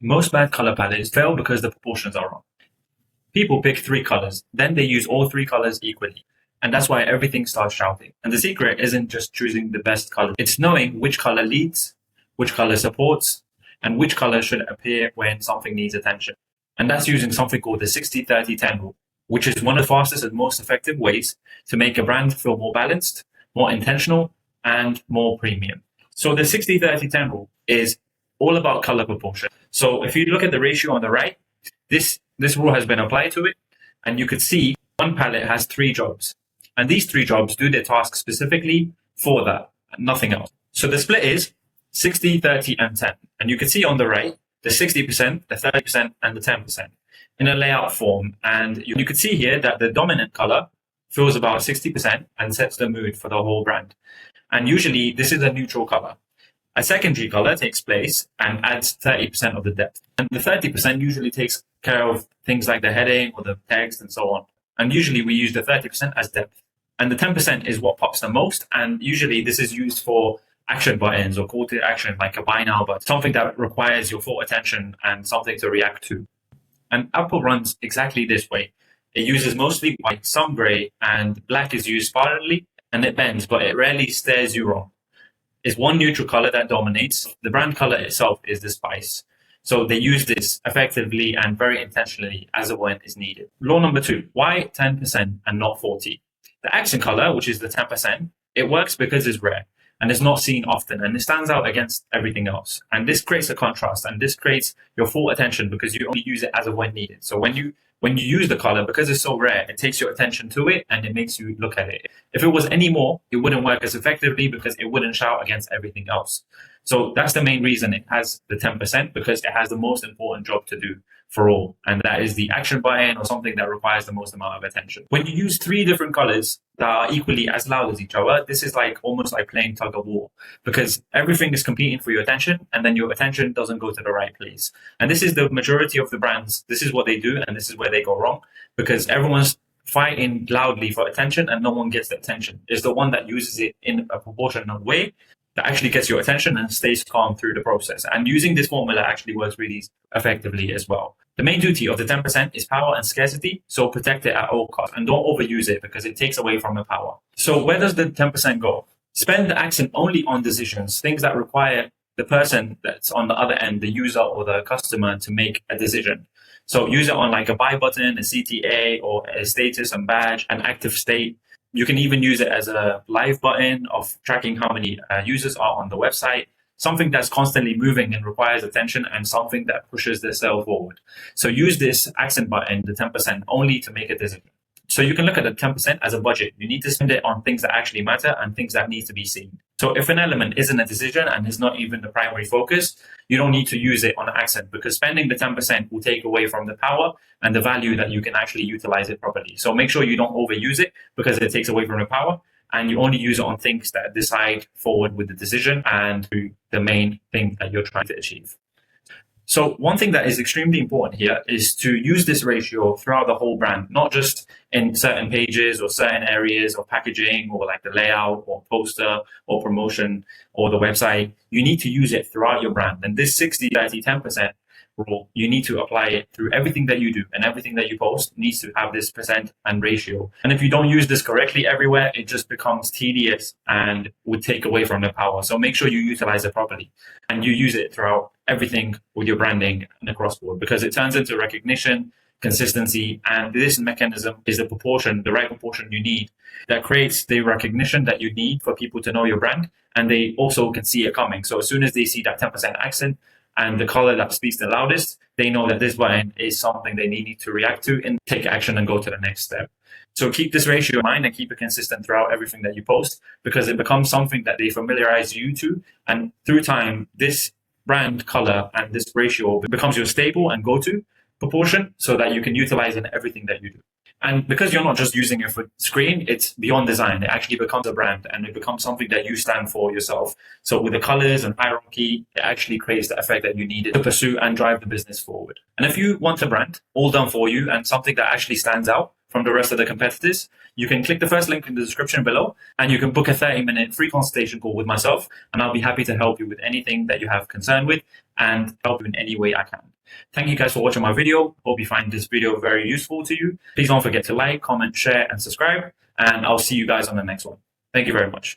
Most bad color palettes fail because the proportions are wrong. People pick three colors, then they use all three colors equally. And that's why everything starts shouting. And the secret isn't just choosing the best color. It's knowing which color leads, which color supports, and which color should appear when something needs attention. And that's using something called the 60-30-10 rule, which is one of the fastest and most effective ways to make a brand feel more balanced, more intentional, and more premium. So the 60-30-10 rule is all about color proportion. So if you look at the ratio on the right, this rule has been applied to it, and you could see one palette has three jobs. And these three jobs do their task specifically for that, nothing else. So the split is 60, 30, and 10. And you can see on the right, the 60%, the 30%, and the 10% in a layout form. And you can see here that the dominant color fills about 60% and sets the mood for the whole brand. And usually this is a neutral color. A secondary color takes place and adds 30% of the depth. And the 30% usually takes care of things like the heading or the text and so on. And usually we use the 30% as depth. And the 10% is what pops the most. And usually this is used for action buttons or call to action, like a buy now button, something that requires your full attention and something to react to. And Apple runs exactly this way. It uses mostly white, some gray, and black is used sparingly, and it bends, but it rarely steers you wrong. It's one neutral color that dominates. The brand color itself is the spice. So they use this effectively and very intentionally as and when is needed. Law number 2, why 10% and not 40? The accent color, which is the 10%, it works because it's rare and it's not seen often and it stands out against everything else. And this creates a contrast and this creates your full attention because you only use it as and when needed. So when you use the color, because it's so rare, it takes your attention to it and it makes you look at it. If it was any more, it wouldn't work as effectively because it wouldn't shout against everything else. So that's the main reason it has the 10%, because it has the most important job to do for all. And that is the action button or something that requires the most amount of attention. When you use three different colors that are equally as loud as each other, this is like almost like playing tug of war because everything is competing for your attention and then your attention doesn't go to the right place. And this is the majority of the brands. This is what they do and this is where they go wrong because everyone's fighting loudly for attention and no one gets the attention. It's the one that uses it in a proportional way that actually gets your attention and stays calm through the process. And using this formula actually works really effectively as well. The main duty of the 10% is power and scarcity, so protect it at all costs and don't overuse it because it takes away from the power. So where does the 10% go? Spend the accent only on decisions, things that require the person that's on the other end, the user or the customer, to make a decision. So use it on like a buy button, a CTA, or a status and badge, an active state. You can even use it as a live button of tracking how many users are on the website, something that's constantly moving and requires attention and something that pushes the sale forward. So use this accent button, the 10%, only to make a decision. So you can look at the 10% as a budget. You need to spend it on things that actually matter and things that need to be seen. So if an element isn't a decision and is not even the primary focus, you don't need to use it on accent because spending the 10% will take away from the power and the value that you can actually utilize it properly. So make sure you don't overuse it because it takes away from the power and you only use it on things that decide forward with the decision and to the main thing that you're trying to achieve. So one thing that is extremely important here is to use this ratio throughout the whole brand, not just in certain pages or certain areas of packaging or like the layout or poster or promotion or the website. You need to use it throughout your brand. And this 60-30-10% rule, you need to apply it through everything that you do, and everything that you post needs to have this percent and ratio. And if you don't use this correctly everywhere, it just becomes tedious and would take away from the power. So make sure you utilize it properly and you use it throughout everything with your branding and across board because it turns into recognition, consistency, and this mechanism is the proportion, the right proportion you need that creates the recognition that you need for people to know your brand, and they also can see it coming. So as soon as they see that 10% accent and the color that speaks the loudest, they know that this button is something they need to react to and take action and go to the next step. So keep this ratio in mind and keep it consistent throughout everything that you post because it becomes something that they familiarize you to, and through time, this brand color and this ratio becomes your stable and go-to proportion so that you can utilize it in everything that you do. And because you're not just using it for screen, it's beyond design. It actually becomes a brand and it becomes something that you stand for yourself. So with the colors and hierarchy, it actually creates the effect that you needed to pursue and drive the business forward. And if you want a brand all done for you and something that actually stands out, from the rest of the competitors, you can click the first link in the description below and you can book a 30-minute free consultation call with myself, and I'll be happy to help you with anything that you have concern with and help you in any way I can. Thank you guys for watching my video. Hope you find this video very useful to you. Please don't forget to like, comment, share, and subscribe, and I'll see you guys on the next one. Thank you very much.